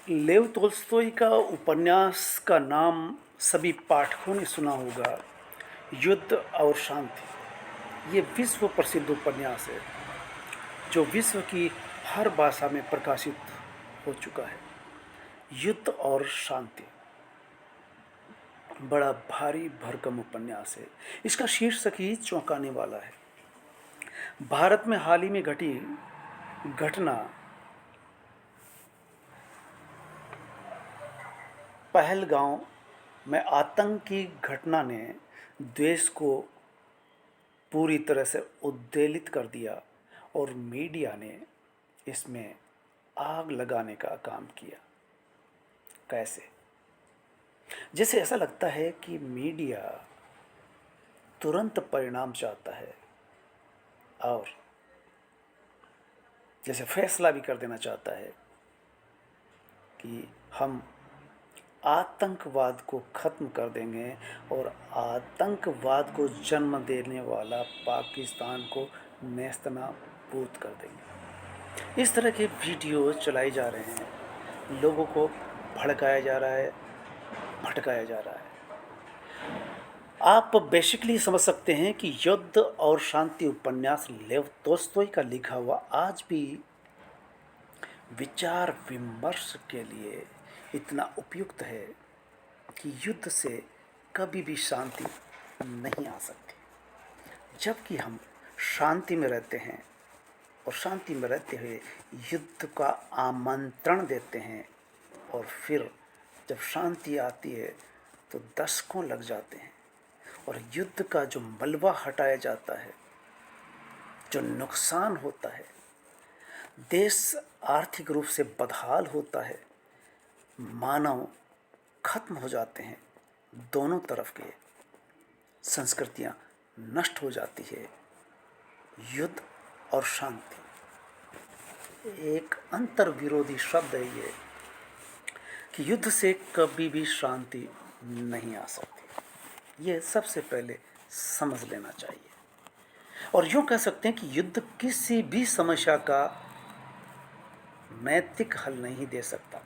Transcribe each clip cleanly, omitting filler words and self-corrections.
लेव तोल्स्तोई का उपन्यास का नाम सभी पाठकों ने सुना होगा, युद्ध और शांति। ये विश्व प्रसिद्ध उपन्यास है जो विश्व की हर भाषा में प्रकाशित हो चुका है। युद्ध और शांति बड़ा भारी भरकम उपन्यास है। इसका शीर्षक ही चौंकाने वाला है। भारत में हाल ही में घटी घटना पहलगांव में आतंकी घटना ने देश को पूरी तरह से उद्वेलित कर दिया और मीडिया ने इसमें आग लगाने का काम किया। कैसे? जैसे ऐसा लगता है कि मीडिया तुरंत परिणाम चाहता है और जैसे फैसला भी कर देना चाहता है कि हम आतंकवाद को ख़त्म कर देंगे और आतंकवाद को जन्म देने वाला पाकिस्तान को नेस्तनाबूद कर देंगे। इस तरह के वीडियो चलाए जा रहे हैं, लोगों को भड़काया जा रहा है, भटकाया जा रहा है। आप बेसिकली समझ सकते हैं कि युद्ध और शांति उपन्यास लेव तोल्स्तोई का लिखा हुआ आज भी विचार विमर्श के लिए इतना उपयुक्त है कि युद्ध से कभी भी शांति नहीं आ सकती। जबकि हम शांति में रहते हैं और शांति में रहते हुए युद्ध का आमंत्रण देते हैं और फिर जब शांति आती है तो दशकों लग जाते हैं और युद्ध का जो मलबा हटाया जाता है, जो नुकसान होता है, देश आर्थिक रूप से बदहाल होता है, मानव खत्म हो जाते हैं, दोनों तरफ के संस्कृतियां नष्ट हो जाती है। युद्ध और शांति एक अंतर विरोधी शब्द है ये कि युद्ध से कभी भी शांति नहीं आ सकती। ये सबसे पहले समझ लेना चाहिए। और यूँ कह सकते हैं कि युद्ध किसी भी समस्या का नैतिक हल नहीं दे सकता।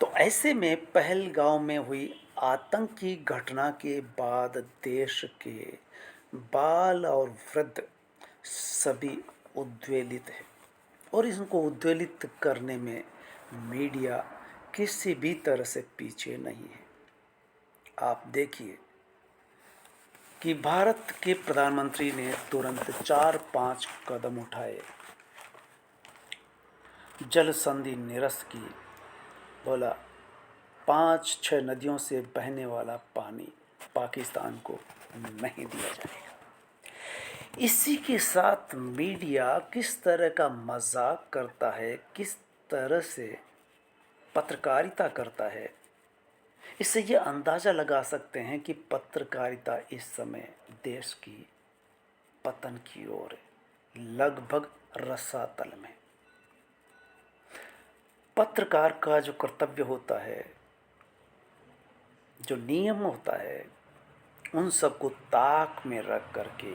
तो ऐसे में पहलगांव में हुई आतंकी घटना के बाद देश के बाल और वृद्ध सभी उद्वेलित हैं और इनको उद्वेलित करने में मीडिया किसी भी तरह से पीछे नहीं है। आप देखिए कि भारत के प्रधानमंत्री ने तुरंत 4-5 कदम उठाए, जल संधि निरस्त की। बोला 5-6 नदियों से बहने वाला पानी पाकिस्तान को नहीं दिया जाएगा। इसी के साथ मीडिया किस तरह का मजाक करता है, किस तरह से पत्रकारिता करता है, इससे ये अंदाज़ा लगा सकते हैं कि पत्रकारिता इस समय देश की पतन की ओर है, लगभग रसातल में। पत्रकार का जो कर्तव्य होता है, जो नियम होता है, उन सबको ताक में रख करके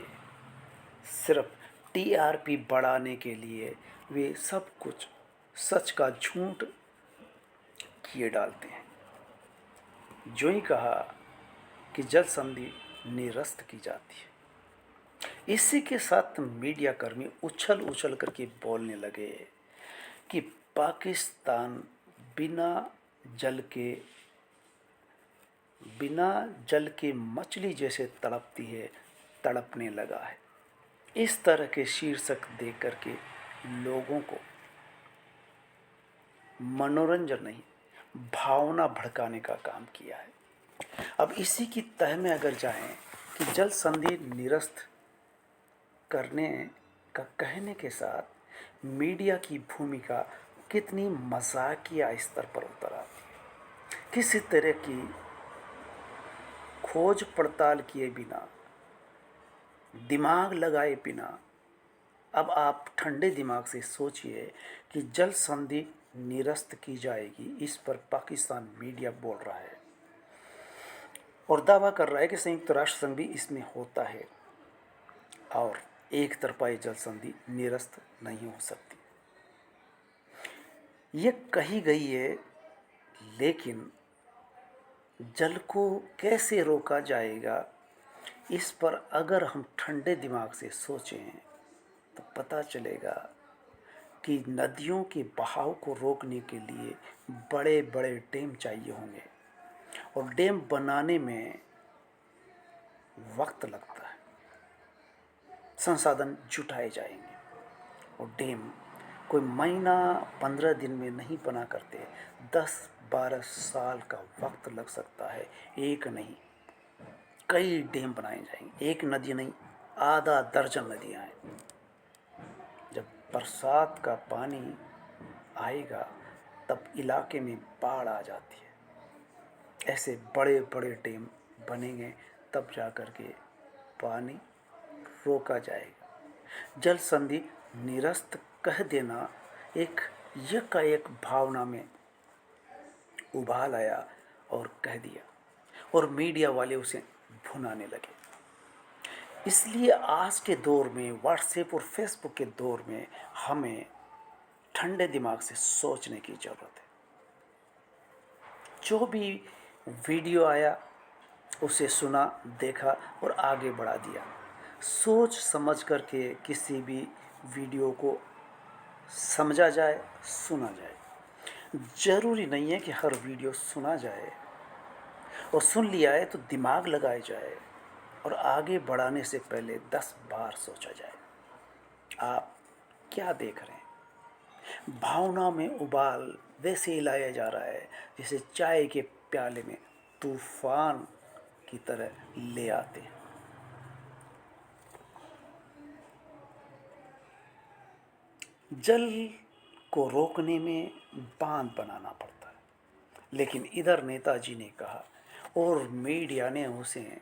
सिर्फ टीआरपी बढ़ाने के लिए वे सब कुछ सच का झूठ किए डालते हैं। जो ही कहा कि जल संधि निरस्त की जाती है, इसी के साथ मीडिया कर्मी उछल उछल करके बोलने लगे कि पाकिस्तान बिना जल के मछली जैसे तड़पती है, तड़पने लगा है। इस तरह के शीर्षक दे करके लोगों को मनोरंजन नहीं, भावना भड़काने का काम किया है। अब इसी की तह में अगर जाएं कि जल संधि निरस्त करने का कहने के साथ मीडिया की भूमिका कितनी मजाकिया स्तर पर उतर आती है। किसी तरह की खोज पड़ताल किए बिना, दिमाग लगाए बिना, अब आप ठंडे दिमाग से सोचिए कि जल संधि निरस्त की जाएगी, इस पर पाकिस्तान मीडिया बोल रहा है और दावा कर रहा है कि संयुक्त राष्ट्र संघ भी इसमें होता है और एक तरफा जल संधि निरस्त नहीं हो सकती। ये कही गई है, लेकिन जल को कैसे रोका जाएगा, इस पर अगर हम ठंडे दिमाग से सोचें तो पता चलेगा कि नदियों के बहाव को रोकने के लिए बड़े बड़े डैम चाहिए होंगे, और डैम बनाने में वक्त लगता है, संसाधन जुटाए जाएंगे। और डैम कोई महीना 15 दिन में नहीं बना करते, 10-12 साल का वक्त लग सकता है। एक नहीं, कई डैम बनाए जाएंगे, एक नदी नहीं, आधा दर्जन नदियाँ हैं। जब बरसात का पानी आएगा तब इलाके में बाढ़ आ जाती है। ऐसे बड़े बड़े डैम बनेंगे, तब जा कर के पानी रोका जाएगा। जल संधि निरस्त कह देना एक यकायक भावना में उबाल आया और कह दिया, और मीडिया वाले उसे भुनाने लगे। इसलिए आज के दौर में, व्हाट्सएप और फेसबुक के दौर में, हमें ठंडे दिमाग से सोचने की ज़रूरत है। जो भी वीडियो आया उसे सुना, देखा और आगे बढ़ा दिया। सोच समझ करके किसी भी वीडियो को समझा जाए, सुना जाए। ज़रूरी नहीं है कि हर वीडियो सुना जाए, और सुन लिया है तो दिमाग लगाया जाए और आगे बढ़ाने से पहले 10 बार सोचा जाए। आप क्या देख रहे हैं? भावना में उबाल वैसे ही लाया जा रहा है जैसे चाय के प्याले में तूफान की तरह ले आते हैं। जल को रोकने में बांध बनाना पड़ता है, लेकिन इधर नेताजी ने कहा और मीडिया ने उसे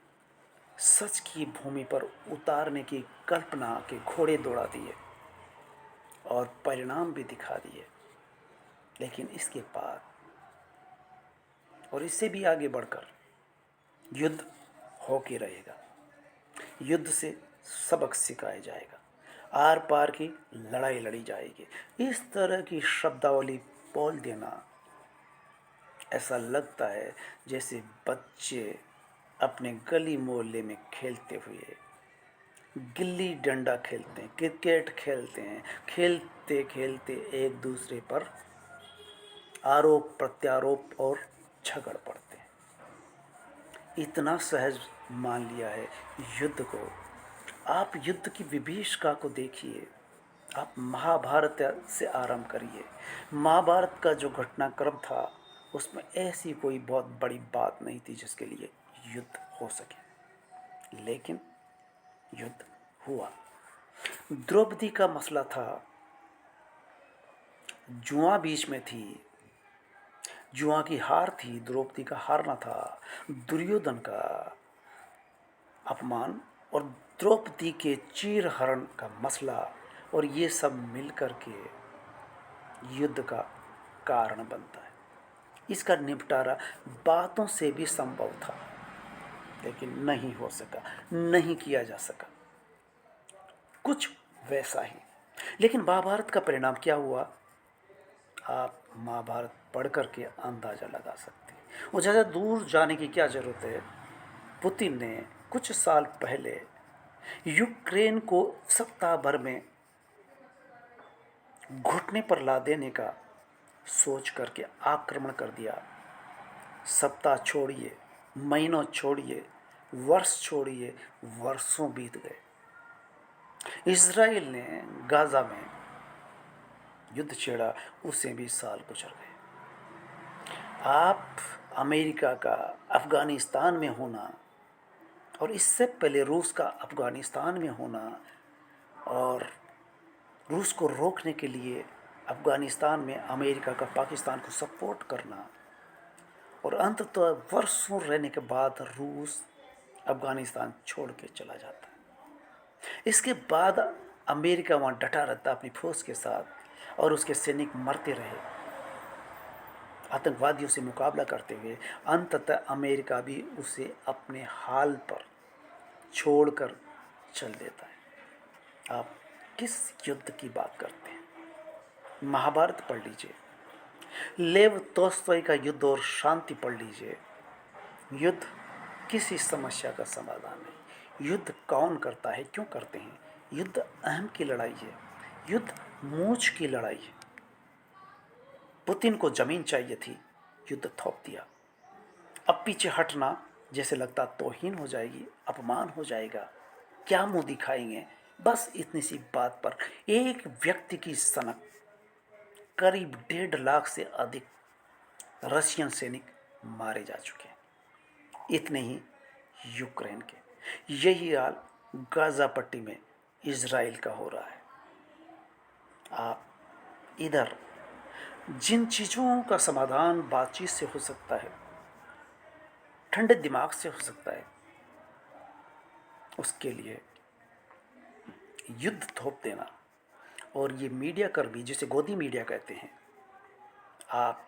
सच की भूमि पर उतारने की कल्पना के घोड़े दौड़ा दिए और परिणाम भी दिखा दिए। लेकिन इसके बाद और इससे भी आगे बढ़कर युद्ध होके रहेगा। युद्ध से सबक सिखाया जाएगा, आर पार की लड़ाई लड़ी जाएगी। इस तरह की शब्दावली बोल देना ऐसा लगता है जैसे बच्चे अपने गली मोहल्ले में खेलते हुए गिल्ली डंडा खेलते हैं, क्रिकेट खेलते हैं, खेलते खेलते एक दूसरे पर आरोप प्रत्यारोप और झगड़ पड़ते हैं। इतना सहज मान लिया है युद्ध को। आप युद्ध की विभीषिका को देखिए, आप महाभारत से आरंभ करिए। महाभारत का जो घटनाक्रम था उसमें ऐसी कोई बहुत बड़ी बात नहीं थी जिसके लिए युद्ध हो सके, लेकिन युद्ध हुआ। द्रौपदी का मसला था, जुआ बीच में थी, जुआ की हार थी, द्रौपदी का हारना था, दुर्योधन का अपमान और द्रौपदी के चीरहरण का मसला, और ये सब मिलकर के युद्ध का कारण बनता है। इसका निपटारा बातों से भी संभव था, लेकिन नहीं हो सका, नहीं किया जा सका। कुछ वैसा ही। लेकिन महाभारत का परिणाम क्या हुआ, आप महाभारत पढ़ करके अंदाज़ा लगा सकते हैं। और ज़्यादा दूर जाने की क्या ज़रूरत है। पुतिन ने कुछ साल पहले यूक्रेन को सप्ताह भर में घुटने पर ला देने का सोच करके आक्रमण कर दिया। सप्ताह छोड़िए, महीनों छोड़िए, वर्ष छोड़िए, वर्षों बीत गए। इजराइल ने गाज़ा में युद्ध छेड़ा, उसे भी साल गुजर गए। आप अमेरिका का अफ़गानिस्तान में होना और इससे पहले रूस का अफ़गानिस्तान में होना और रूस को रोकने के लिए अफ़गानिस्तान में अमेरिका का पाकिस्तान को सपोर्ट करना, और अंततः वर्षों रहने के बाद रूस अफ़गानिस्तान छोड़ के चला जाता है। इसके बाद अमेरिका वहाँ डटा रहता अपनी फौज के साथ, और उसके सैनिक मरते रहे आतंकवादियों से मुकाबला करते हुए। अंततः अमेरिका भी उसे अपने हाल पर छोड़कर चल देता है। आप किस युद्ध की बात करते हैं? महाभारत पढ़ लीजिए, लेव तोस्तोय का युद्ध और शांति पढ़ लीजिए। युद्ध किसी समस्या का समाधान नहीं। युद्ध कौन करता है, क्यों करते हैं? युद्ध अहम की लड़ाई है, युद्ध मूछ की लड़ाई है। पुतिन को जमीन चाहिए थी, युद्ध थोप दिया। अब पीछे हटना जैसे लगता तौहीन हो जाएगी, अपमान हो जाएगा, क्या मुंह दिखाएंगे। बस इतनी सी बात पर एक व्यक्ति की सनक करीब 1.5 लाख से अधिक रशियन सैनिक मारे जा चुके हैं। इतने ही यूक्रेन के। यही हाल गाजा पट्टी में इजराइल का हो रहा है। आप इधर जिन चीज़ों का समाधान बातचीत से हो सकता है, ठंडे दिमाग से हो सकता है, उसके लिए युद्ध थोप देना। और ये मीडिया कर्मी, जिसे गोदी मीडिया कहते हैं, आप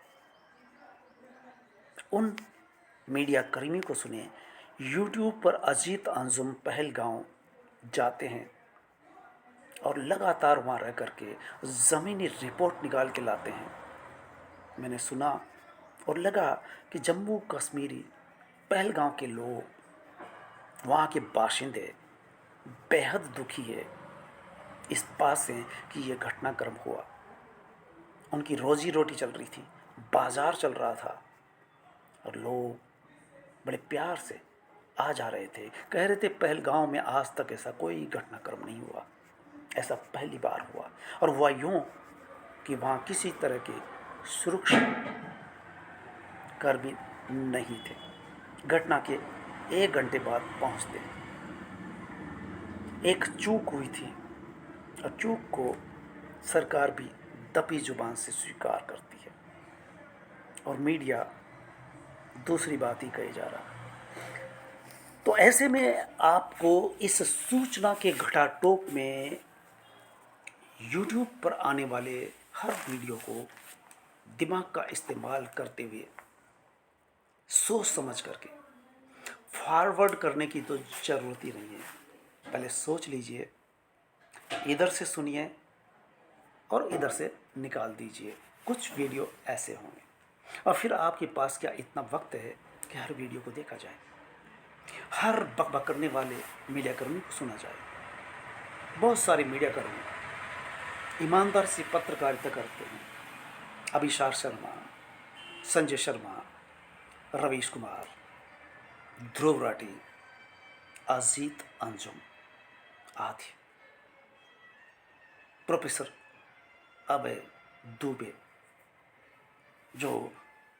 उन मीडिया कर्मी को सुनिए। यूट्यूब पर अजीत अंजुम पहलगांव जाते हैं और लगातार वहाँ रह करके ज़मीनी रिपोर्ट निकाल के लाते हैं। मैंने सुना और लगा कि जम्मू कश्मीरी पहलगांव के लोग, वहाँ के बाशिंदे बेहद दुखी है इस बात से कि ये घटनाक्रम हुआ। उनकी रोजी रोटी चल रही थी, बाजार चल रहा था, और लोग बड़े प्यार से आ जा रहे थे। कह रहे थे पहलगांव में आज तक ऐसा कोई घटनाक्रम नहीं हुआ, ऐसा पहली बार हुआ। और हुआ यूँ कि वहाँ किसी तरह के सुरक्षा कर्मी नहीं थे। घटना के 1 घंटे बाद पहुँचते एक चूक हुई थी, और चूक को सरकार भी दबी जुबान से स्वीकार करती है, और मीडिया दूसरी बात ही कही जा रहा है। तो ऐसे में आपको इस सूचना के घटाटोप में यूट्यूब पर आने वाले हर वीडियो को दिमाग का इस्तेमाल करते हुए सोच समझ करके फॉरवर्ड करने की तो ज़रूरत ही नहीं है। पहले सोच लीजिए, इधर से सुनिए और इधर से निकाल दीजिए। कुछ वीडियो ऐसे होंगे, और फिर आपके पास क्या इतना वक्त है कि हर वीडियो को देखा जाए, हर बकबक करने वाले मीडिया कर्मी को सुना जाए। बहुत सारे मीडिया कर्मी ईमानदार से पत्रकारिता करते हैं। अभिषार शर्मा, संजय शर्मा, रवीश कुमार, ध्रुव राठी, अजीत अंजुम आदि, प्रोफेसर अभय दुबे, जो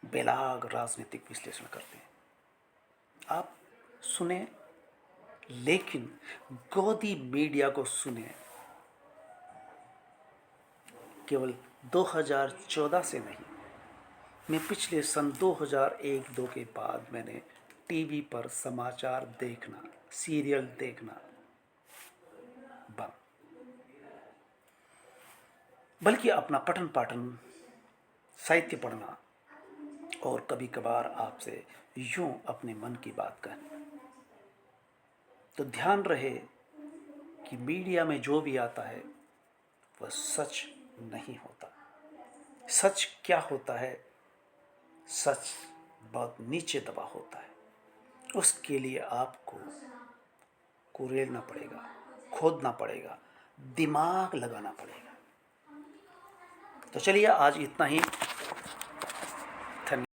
बेलाग राजनीतिक विश्लेषण करते हैं। आप सुने, लेकिन गोदी मीडिया को सुने। केवल 2014 से नहीं, मैं पिछले सन 2001-2 के बाद मैंने टीवी पर समाचार देखना, सीरियल देखना बंद, बल्कि अपना पठन पाठन, साहित्य पढ़ना, और कभी कभार आपसे यूं अपने मन की बात कहना। तो ध्यान रहे कि मीडिया में जो भी आता है वह सच नहीं होता। सच क्या होता है? सच बहुत नीचे दबा होता है। उसके लिए आपको कुरेदना पड़ेगा, खोदना पड़ेगा, दिमाग लगाना पड़ेगा। तो चलिए आज इतना ही। धन्यवाद।